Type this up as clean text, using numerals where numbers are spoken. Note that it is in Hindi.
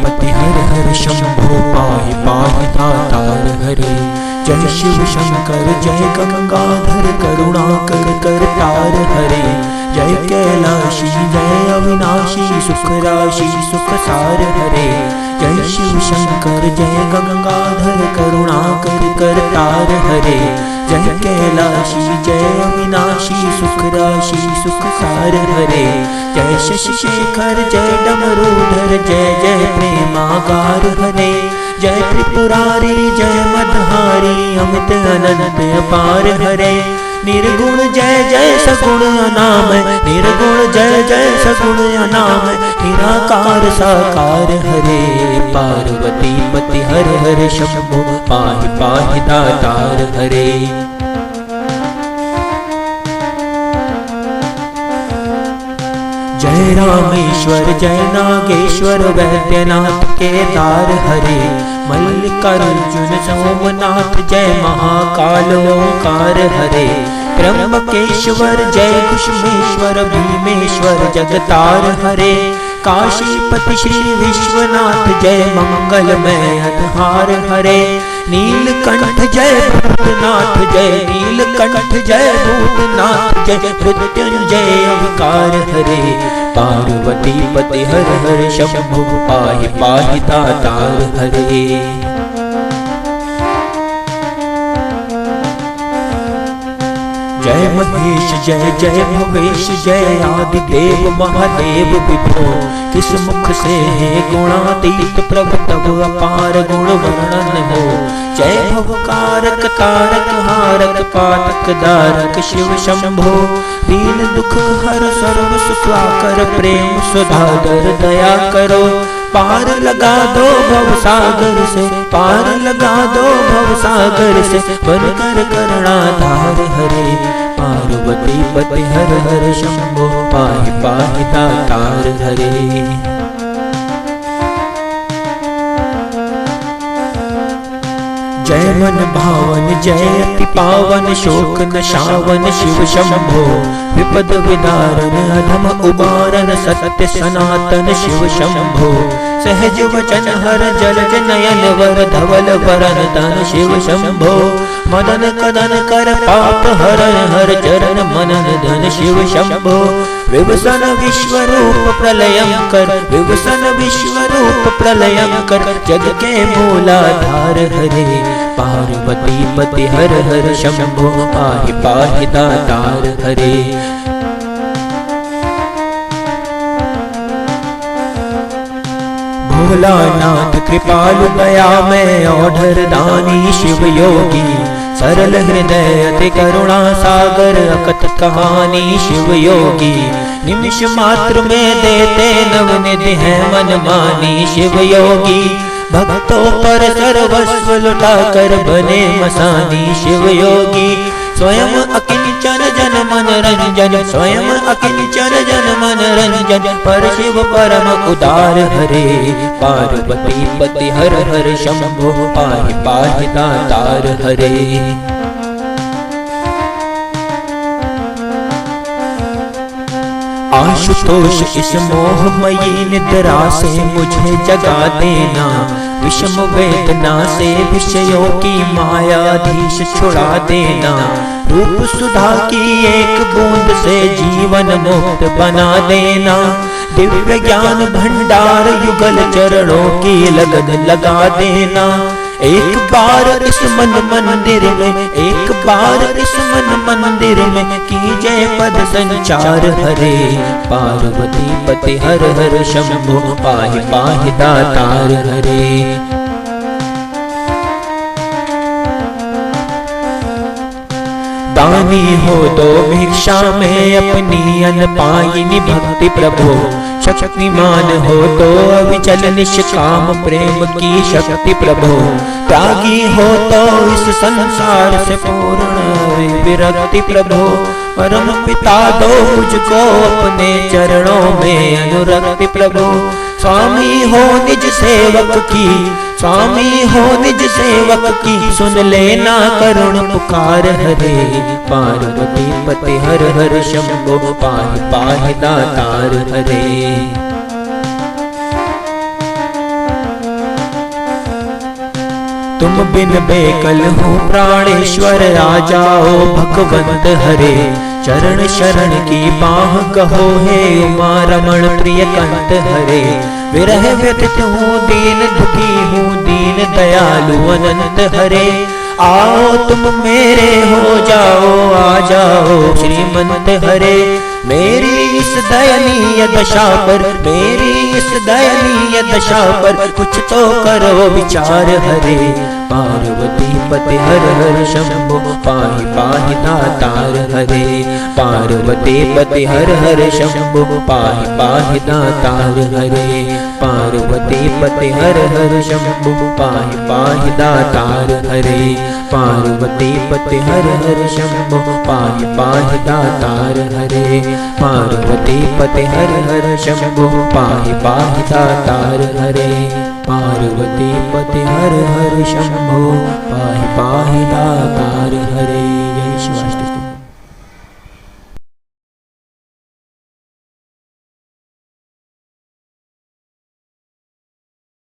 पति हर हर शंभो पाहि पाहि दातार हरे। जय शिव शंकर जय गंगाधर करुणाकर करतार हरे। जय कैलाशी जय अविनाशी सुख राशि सुख सार हरे। जय शिव शंकर जय गंगाधर करुणाकर करतार हरे। जय कैलाशी जय अविनाशी सुख राशि सुख सार हरे। जय शशि शेखर जय डमरूधर जय जय प्रेमागार हरे। जय त्रिपुरारी जय मदहारी अमित अनंत अपार हरे। निर्गुण जय जय सगुण अनाम निर्गुण जय जय सगुण अनाम निराकार साकार हरे। पार्वती पति हर हर शंभो पाहि पाहि दातार हरे। जय रामेश्वर जय नागेश्वर वैद्यनाथ केदार हरे। मल्लिकार्जुन सोमनाथ जय महाकाल ओंकार हरे। त्र्यंबकेश्वर जय कुसुमेश्वर भीमेश्वर जगतार हरे। काशीपति श्री विश्वनाथ जय मंगलमय अनहार हरे। नीलकंठ जय भूतनाथ जय नीलकंठ जय भूतनाथ जय मृत्युंजय अवकार हरे। पार्वती पति हर हर शंभो पाहि पाहि दातार हरे। जय महेश जय जय भवेश जय आदिदेव महादेव विभो। किस मुख से है गुणातीत प्रभु तब अपार गुण वर्णन हो। जय भवकारक तारक हारक पातक दारक शिव शंभो। दीन दुख हर सर्व सुखाकर प्रेम सुधाकर दया करो। पार लगा दो भव सागर से पार लगा दो भव सागर से बनकर करुणाधार हरे। पार्वती पति हर हर शंभो पाहि पाहि दातार हरे। जय मन भावन जय अति पावन शोक नशावन शिव शंभो। विपद विदारन अधम उबारन सत्य सनातन शिव शंभो। सहज वचन हर जलज नयन वर धवल वरन धन शिव शंभो। मदन कदन कर पाप हरन हर चरण मनन धन शिव शंभो। विवसन विश्वरूप प्रलयं कर विवसन विश्वरूप प्रलयं कर जग के मूलाधार हरे। पार्वती पति हर हर शंभो पाहि पाहि दातार हरे। भोलानाथ कृपालु दयामय औढ़र दानी शिव योगी। सरल हृदय अति करुणा सागर अकथ कहानी शिव योगी। निमिष मात्र में देते नवनिधि है मन मानी शिव योगी। भक्तों पर सर्वस्व लुटा कर बने मसानी शिव योगी। स्वयं अकिंचन जन मन रंजन स्वयं अकिंचन जन मन रंजन पर शिव परम उदार हरे। पार्वती पति हर हर शंभो पाहि पाहि दातार हरे। आशुतोष इस मोहमयी निद्रा से मुझे जगा देना। विषम वेदना से विषयों की मायाधीश छुड़ा देना। रूप सुधा की एक बूंद से जीवन मुक्त बना देना। दिव्य ज्ञान भंडार युगल चरणों की लगन लगा देना। एक बार इस मन मंदिर में एक बार इस मन मंदिर में कीजिए पद संचार हरे। पार्वती पति हर हर शंभो पाहि पाहि दातार हरे। दानी हो तो भिक्षा में अपनी अनपायिनी भक्ति प्रभु। शक्तिमान हो तो अविचल निष्काम प्रेम की शक्ति प्रभु। त्यागी हो तो इस संसार से पूर्ण विरक्ति प्रभु। परम पिता दो मुझको अपने चरणों में अनुरक्ति प्रभु। स्वामी हो निज सेवक की स्वामी हो निज सेवक की सुन लेना करुण पुकार हरे। पार्वती पति हर हर शंभो पाहि पाहि दातार हरे। तुम बिन बेकल हो प्राणेश्वर आ जाओ भगवंत हरे। चरण शरण की बाह कहो हे उमा रमण प्रिय कंठ हरे। विरह व्यथित हूँ दीन दुखी हूँ दीन दयालु अनंत हरे। आओ तुम मेरे हो जाओ आ जाओ श्रीमंत हरे। मेरी इस दयनीय दशा पर मेरी इस दयनीय दशा पर कुछ तो करो विचार हरे। पार्वती पति हर हर शंभो पाहि पाहि दातार हरे। पार्वती पति हर हर शंभो पाहि पाहि दातार हरे। पार्वती पति हर हर शंभो पाहि पाहि दातार हरे। पार्वती पति हर हर शंभो पाहि पाहि दातार हरे। पार्वती पति हर हर शंभो पाहि पाहि दातार हरे। पार्वती पति हर हर शंभो